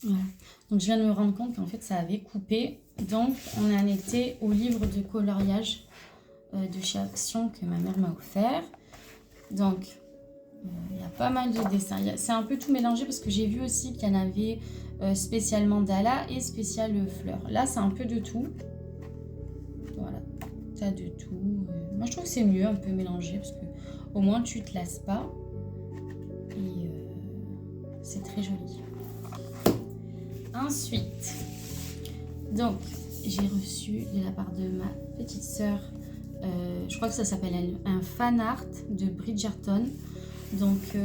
Voilà. Donc je viens de me rendre compte qu'en fait ça avait coupé. Donc on en était au livre de coloriage de chez Action que ma mère m'a offert. Donc il y a pas mal de dessins. C'est un peu tout mélangé parce que j'ai vu aussi qu'il y en avait spécialement Dala et spécial fleurs. Là c'est un peu de tout. Voilà, t'as de tout. Moi je trouve que c'est mieux un peu mélangé parce que au moins tu te lasses pas. Et c'est très joli. Ensuite, donc j'ai reçu de la part de ma petite sœur, je crois que ça s'appelle un fan art de Bridgerton. Donc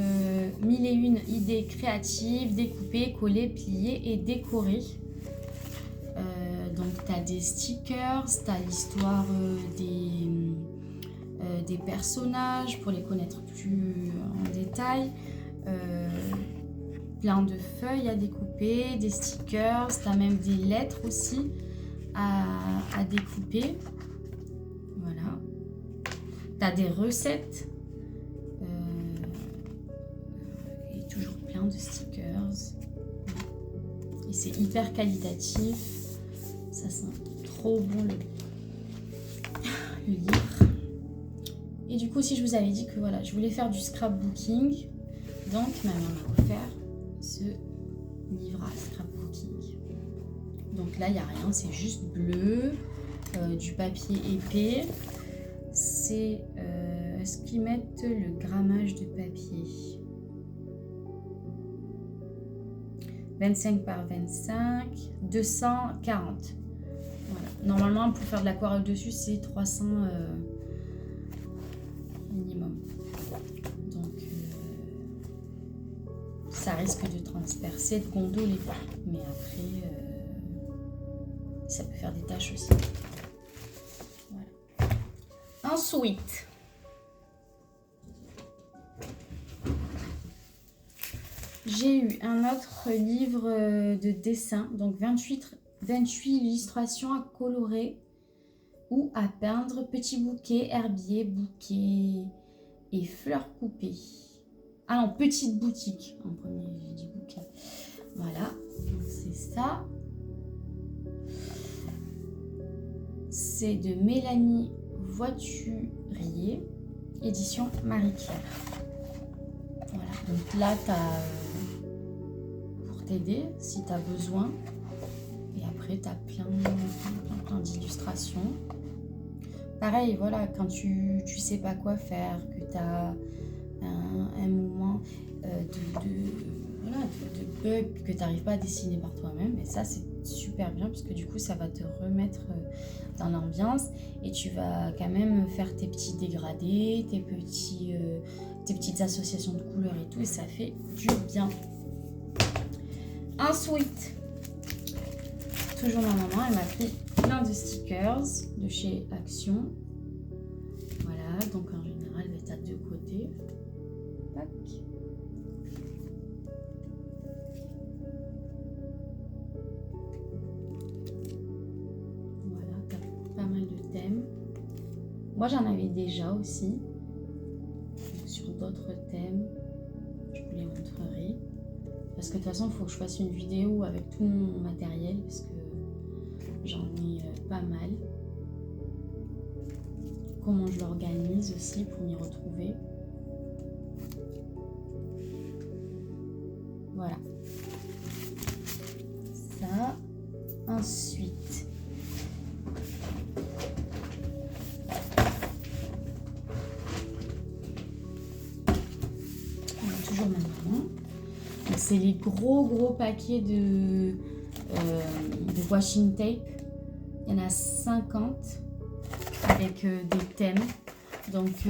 1001 idées créatives, découpées, collées, pliées et décorées. Donc tu as des stickers, tu as l'histoire des personnages pour les connaître plus en détail. Plein de feuilles à découper, des stickers, tu as même des lettres aussi à découper. Voilà. Tu as des recettes et toujours plein de stickers. Et c'est hyper qualitatif. Ça sent trop bon le livre. Et du coup, si je vous avais dit que voilà, je voulais faire du scrapbooking, donc ma mère m'a offert ce livre à scrapbooking. Donc là, il n'y a rien, c'est juste bleu, du papier épais. C'est est-ce qu'ils mettent le grammage de papier 25 par 25, 240. Voilà. Normalement, pour faire de l'aquarelle dessus, c'est 300 minimum. Donc, ça risque de transpercer, de gondoler. Mais après, ça peut faire des taches aussi. Voilà. Ensuite, j'ai eu un autre livre de dessin, donc 28 illustrations à colorer ou à peindre, petits bouquets, herbiers, bouquets et fleurs coupées. Ah non, petite boutique. En premier, j'ai dit bouquet. Voilà, c'est ça. C'est de Mélanie Voiturier, édition Marie-Claire. Voilà, donc là, tu as pour t'aider si tu as besoin. Et après, tu as plein d'illustrations. Pareil, voilà, quand tu sais pas quoi faire, que tu as un moment de bug, que tu n'arrives pas à dessiner par toi-même, et ça, c'est super bien parce que du coup, ça va te remettre dans l'ambiance et tu vas quand même faire tes petits dégradés, tes petites associations de couleurs et tout, et ça fait du bien. Ensuite, toujours ma maman, elle m'a fait plein de stickers de chez Action. Voilà, donc en général, elle est à deux côtés. Tac. Voilà, t'as pas mal de thèmes. Moi, j'en avais déjà aussi sur d'autres thèmes. Je vous les montrerai. Parce que de toute façon, il faut que je fasse une vidéo avec tout mon matériel parce que j'en ai pas mal. Comment je l'organise aussi pour m'y retrouver. Voilà. Ça. Ensuite. On a toujours ma maman. C'est les gros paquets de washing tape. Il y en a 50 avec des thèmes. Donc,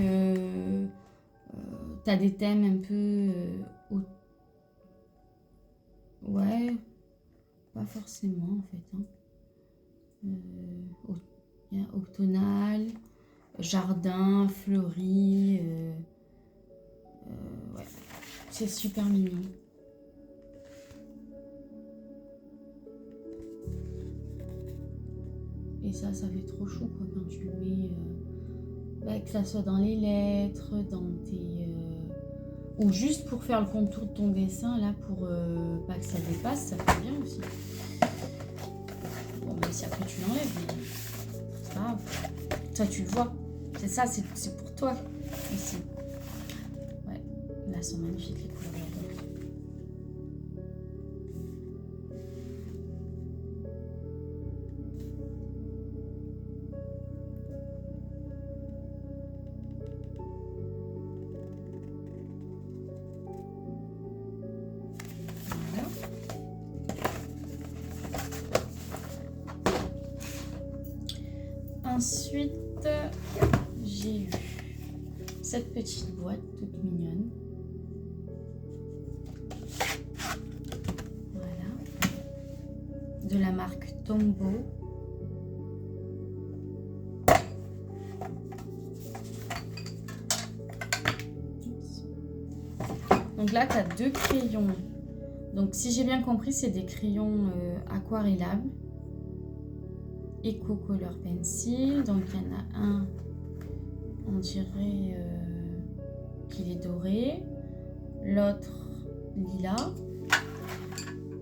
tu as des thèmes un peu... ouais, pas forcément en fait. Il y a automnal, jardin, fleuri. Ouais, c'est super mignon. Et ça fait trop chou quoi, quand tu le mets, que ça soit dans les lettres, dans tes ou juste pour faire le contour de ton dessin, là, pour pas que ça dépasse, ça fait bien aussi. Bon, même si après tu l'enlèves, mais c'est pas grave. Toi, tu le vois. C'est ça, c'est pour toi ici. Ouais, là, sont magnifiques les couleurs. Ensuite, j'ai eu cette petite boîte toute mignonne. Voilà. De la marque Tombow. Donc là, tu as 2 crayons. Donc si j'ai bien compris, c'est des crayons aquarellables. Eco Color Pencil, donc il y en a un, on dirait qu'il est doré, l'autre lilas.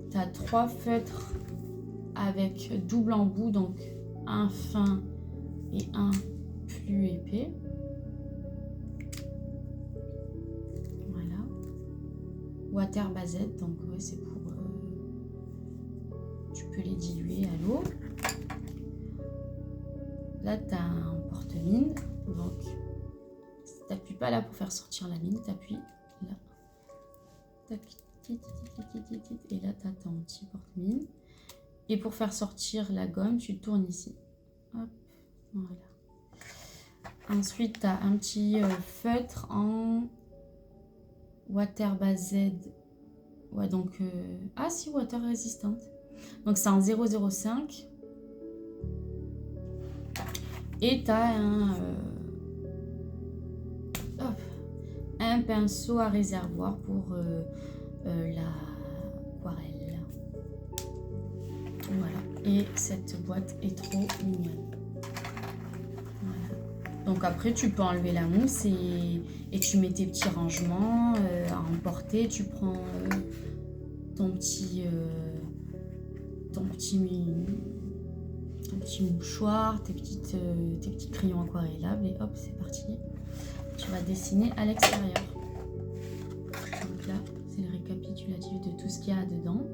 Tu as 3 feutres avec double embout, donc un fin et un plus épais. Voilà. Water Based, donc ouais, c'est pour... tu peux les diluer à l'eau. Là, tu as un porte-mine. Donc, tu n'appuies pas là pour faire sortir la mine. Tu appuies là. Et là, tu as ton petit porte-mine. Et pour faire sortir la gomme, tu tournes ici. Hop, voilà. Ensuite, tu as un petit feutre en water based. Ouais, donc... ah si, water résistante. Donc, c'est en 0,05. Et tu as un pinceau à réservoir pour l'aquarelle. Voilà. Et cette boîte est trop mignonne. Voilà. Donc après, tu peux enlever la mousse et tu mets tes petits rangements à emporter. Tu prends ton petit mouchoir, tes petits crayons aquarellables et hop, c'est parti. Tu vas dessiner à l'extérieur. Donc là, c'est le récapitulatif de tout ce qu'il y a dedans.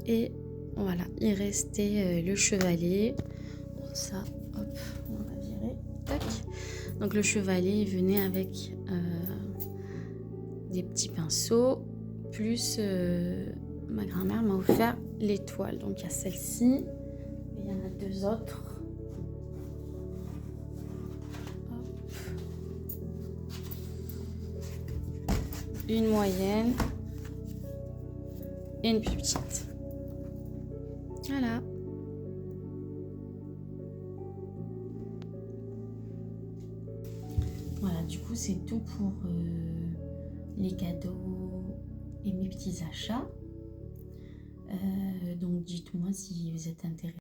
Et voilà, il restait le chevalet. Ça, hop, on va virer. Tac. Donc le chevalet, il venait avec des petits pinceaux, plus ma grand-mère m'a offert l'étoile. Donc il y a celle-ci, et il y en a 2 autres. Hop. Une moyenne et une plus petite. Voilà. Voilà, du coup, c'est tout pour les cadeaux et mes petits achats. Donc, dites-moi si vous êtes intéressés.